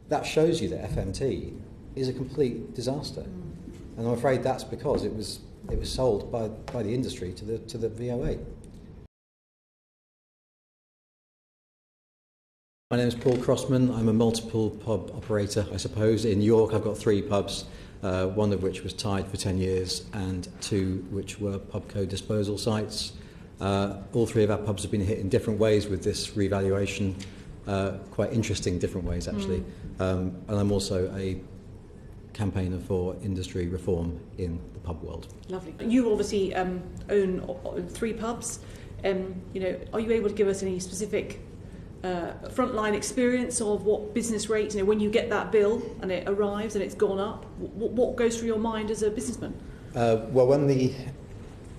that shows you that FMT is a complete disaster. And I'm afraid that's because it was sold by the industry to the VOA. My name is Paul Crossman. I'm a multiple pub operator, I suppose. In York, I've got 3 pubs, one of which was tied for 10 years and 2 which were pubco disposal sites. All 3 of our pubs have been hit in different ways with this revaluation, quite interesting different ways actually. And I'm also a campaigner for industry reform in the pub world. Lovely. You obviously own 3 pubs. Are you able to give us any specific frontline experience of what business rates, when you get that bill and it arrives and it's gone up, what goes through your mind as a businessman? Well, when the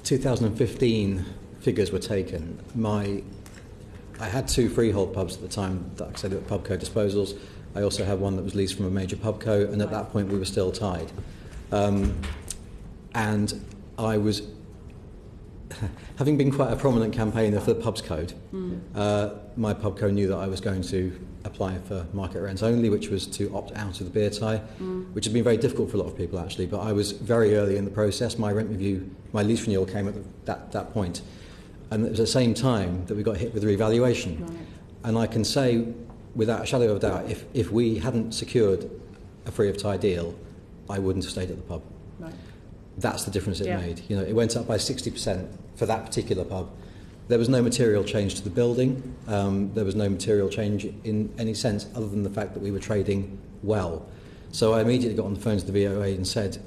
2015 figures were taken, I had 2 freehold pubs at the time that I said were pubco disposals. I also had one that was leased from a major pubco, and at that point we were still tied. And I was, having been quite a prominent campaigner for the pubs code, my pubco knew that I was going to apply for market rents only, which was to opt out of the beer tie, which had been very difficult for a lot of people actually, but I was very early in the process. My lease renewal came at that point, and it was at the same time that we got hit with revaluation. Right. And I can say without a shadow of a doubt, if we hadn't secured a free of tie deal, I wouldn't have stayed at the pub. Right. That's the difference it made. It went up by 60% for that particular pub. There was no material change to the building. There was no material change in any sense other than the fact that we were trading well. So I immediately got on the phone to the VOA and said,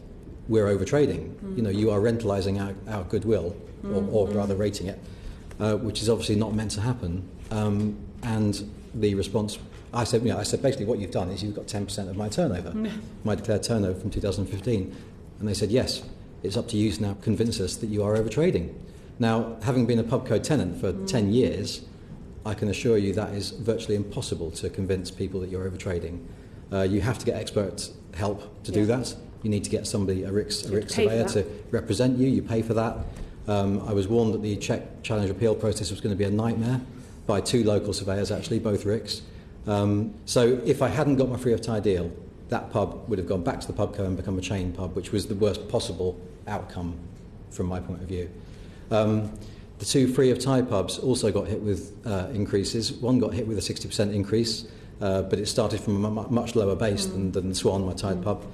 we're overtrading. You are rentalising our goodwill, or rather rating it, which is obviously not meant to happen. And the response, I said basically what you've done is you've got 10% of my turnover, my declared turnover from 2015. And they said, yes, it's up to you to now convince us that you are overtrading. Now, having been a pubco tenant for 10 years, I can assure you that is virtually impossible to convince people that you're overtrading. You have to get expert help to do that. You need to get somebody, a RICS surveyor to represent you. You pay for that. I was warned that the check challenge appeal process was going to be a nightmare by 2 local surveyors, actually, both RICS. So if I hadn't got my free of tie deal, that pub would have gone back to the pubco and become a chain pub, which was the worst possible outcome from my point of view. The 2 free of tie pubs also got hit with increases. One got hit with a 60% increase, but it started from a much lower base than Swan, my tied pub.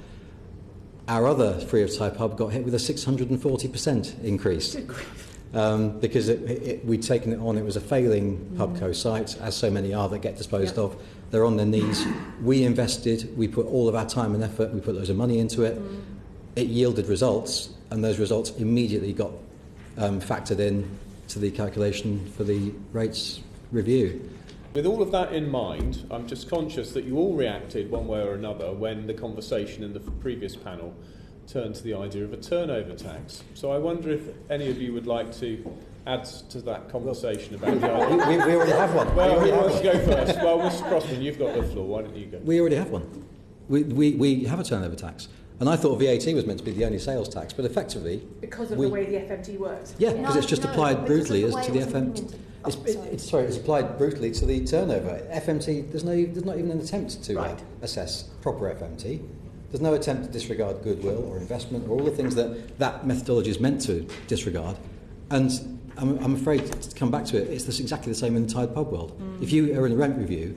Our other free of tie pub got hit with a 640% increase. Because we'd taken it on. It was a failing pubco site, as so many are that get disposed of. They're on their knees. We invested, we put all of our time and effort, we put loads of money into it. It yielded results, and those results immediately got factored in to the calculation for the rates review. With all of that in mind, I'm just conscious that you all reacted one way or another when the conversation in the previous panel turned to the idea of a turnover tax. So I wonder if any of you would like to add to that conversation about the idea. We already have one. Well, who wants to go first? Well, Mr. Crossman, you've got the floor. Why don't you go? We already have one. We have a turnover tax. And I thought VAT was meant to be the only sales tax, but effectively... Because of the way the FMT works? Yeah, because it's just applied brutally to the FMT. It's applied brutally to the turnover. FMT, there's not even an attempt to assess proper FMT. There's no attempt to disregard goodwill or investment or all the things that methodology is meant to disregard. And I'm afraid to come back to it, it's exactly the same in the tied pub world. If you are in a rent review,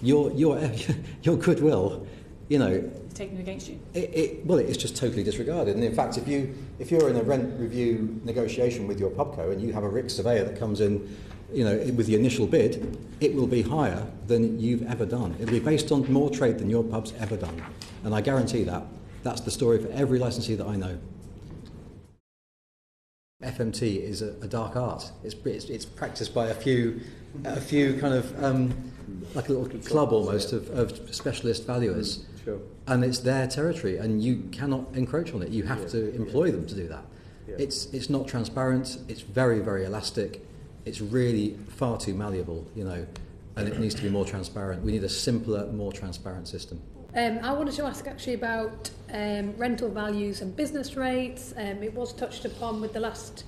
your goodwill, it's taken against you. It's just totally disregarded. And in fact, if you're in a rent review negotiation with your pubco and you have a RICS surveyor that comes in, with the initial bid, it will be higher than you've ever done. It'll be based on more trade than your pub's ever done. And I guarantee that's the story for every licensee that I know. FMT is a dark art. It's practiced by a few kind of like a little club almost of specialist valuers. Sure. And it's their territory, and you cannot encroach on it. You have to employ them to do that. Yeah. It's not transparent. It's very, very elastic. It's really far too malleable, and it needs to be more transparent. We need a simpler, more transparent system. I wanted to ask actually about rental values and business rates. It was touched upon with the last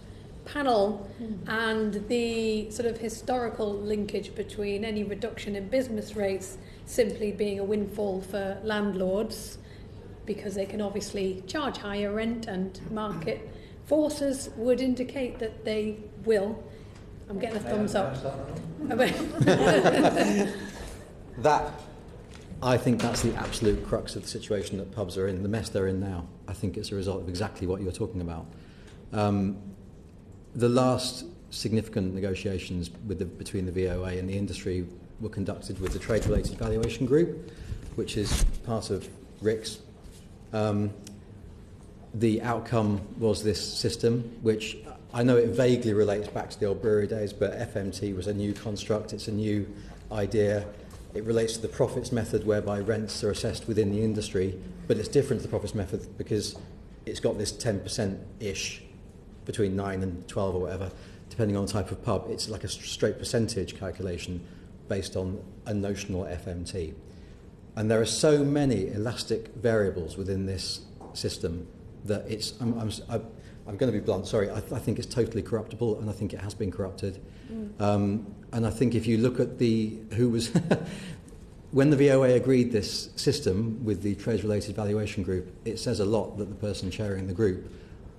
panel and the sort of historical linkage between any reduction in business rates simply being a windfall for landlords because they can obviously charge higher rent, and market forces would indicate that they will. I'm getting a thumbs up. That, I think that's the absolute crux of the situation that pubs are in, the mess they're in now. I think it's a result of exactly what you're talking about. The last significant negotiations between the VOA and the industry were conducted with the Trade-Related Valuation Group, which is part of RICS. The outcome was this system, which I know it vaguely relates back to the old brewery days, but FMT was a new construct, it's a new idea. It relates to the profits method whereby rents are assessed within the industry, but it's different to the profits method because it's got this 10%-ish, between 9 and 12 or whatever, depending on the type of pub. It's like a straight percentage calculation based on a notional FMT. And there are so many elastic variables within this system that it's, I'm going to be blunt, sorry, I think it's totally corruptible, and I think it has been corrupted. And I think if you look at when the VOA agreed this system with the Trade-Related Valuation Group, it says a lot that the person chairing the group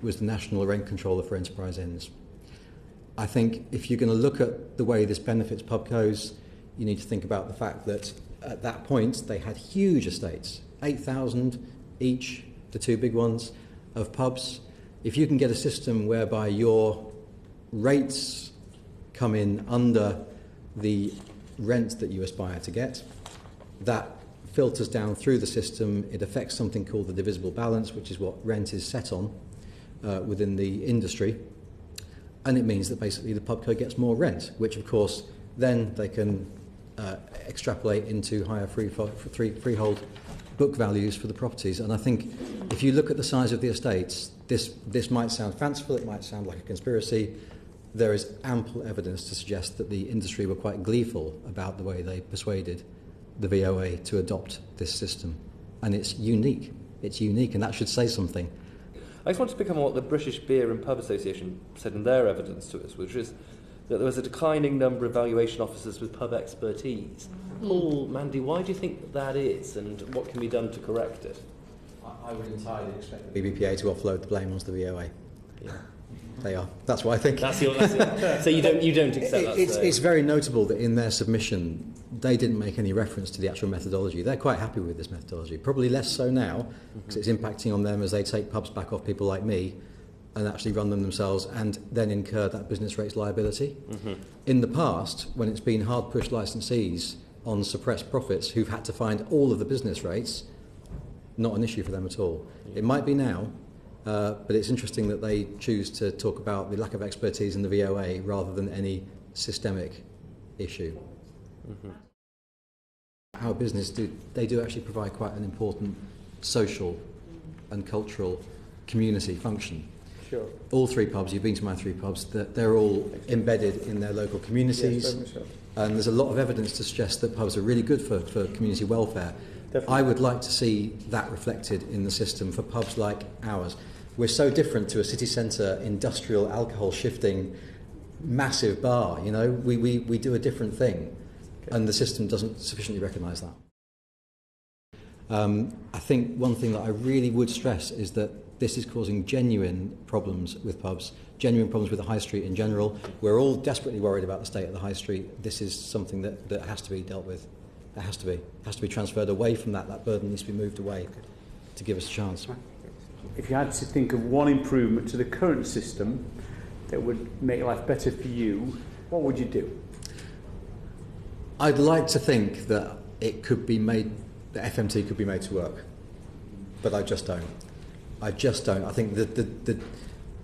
was the National Rent Controller for Enterprise Inns. I think if you're going to look at the way this benefits pubcos, you need to think about the fact that at that point they had huge estates, 8,000 each, the two big ones, of pubs. If you can get a system whereby your rates come in under the rent that you aspire to get, that filters down through the system. It affects something called the divisible balance, which is what rent is set on within the industry, and it means that basically the pubco gets more rent, which of course then they can extrapolate into higher freehold book values for the properties. And I think if you look at the size of the estates, this might sound fanciful, it might sound like a conspiracy. There is ample evidence to suggest that the industry were quite gleeful about the way they persuaded the VOA to adopt this system. And it's unique, and that should say something. I just want to pick up on what the British Beer and Pub Association said in their evidence to us, which is that there was a declining number of valuation officers with pub expertise. Paul, Mandy, why do you think that is, and what can be done to correct it? I would entirely expect the BBPA to offload the blame onto the VOA. Yeah. They are. That's what I think. That's it. So you don't accept that? It's very notable that in their submission they didn't make any reference to the actual methodology. They're quite happy with this methodology. Probably less so now, because it's impacting on them as they take pubs back off people like me and actually run them themselves and then incur that business rates liability. In the past, when it's been hard-pushed licensees on suppressed profits who've had to find all of the business rates, not an issue for them at all. It might be now, but it's interesting that they choose to talk about the lack of expertise in the VOA rather than any systemic issue. Our business do actually provide quite an important social and cultural community function. Sure. All three pubs, you've been to my three pubs, they're all embedded in their local communities. Yes, very much so. And there's a lot of evidence to suggest that pubs are really good for community welfare. Definitely. I would like to see that reflected in the system for pubs like ours. We're so different to a city centre, industrial, alcohol shifting, massive bar, you know. We do a different thing, and the system doesn't sufficiently recognise that. I think one thing that I really would stress is that this is causing genuine problems with pubs, genuine problems with the high street in general. We're all desperately worried about the state of the high street. This is something that has to be dealt with. It has to be transferred away from that. That burden needs to be moved away to give us a chance. If you had to think of one improvement to the current system that would make life better for you, what would you do? I'd like to think that it could be made, the FMT could be made to work, but I just don't. I think that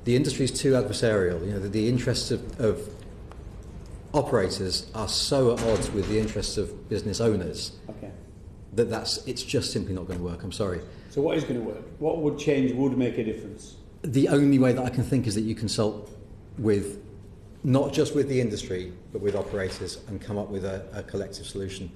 the industry is too adversarial. You know, the interests of operators are so at odds with the interests of business owners. Okay. It's just simply not going to work. I'm sorry. So what is going to work? What would change, would make a difference? The only way that I can think is that you consult with, not just with the industry, but with operators and come up with a collective solution.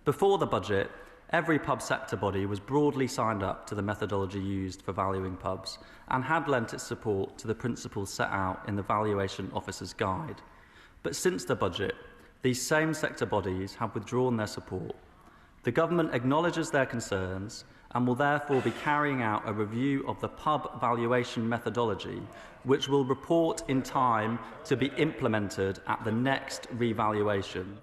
Before the budget, every pub sector body was broadly signed up to the methodology used for valuing pubs and had lent its support to the principles set out in the Valuation Officer's Guide. But since the budget, these same sector bodies have withdrawn their support. The government acknowledges their concerns and will therefore be carrying out a review of the pub valuation methodology, which will report in time to be implemented at the next revaluation.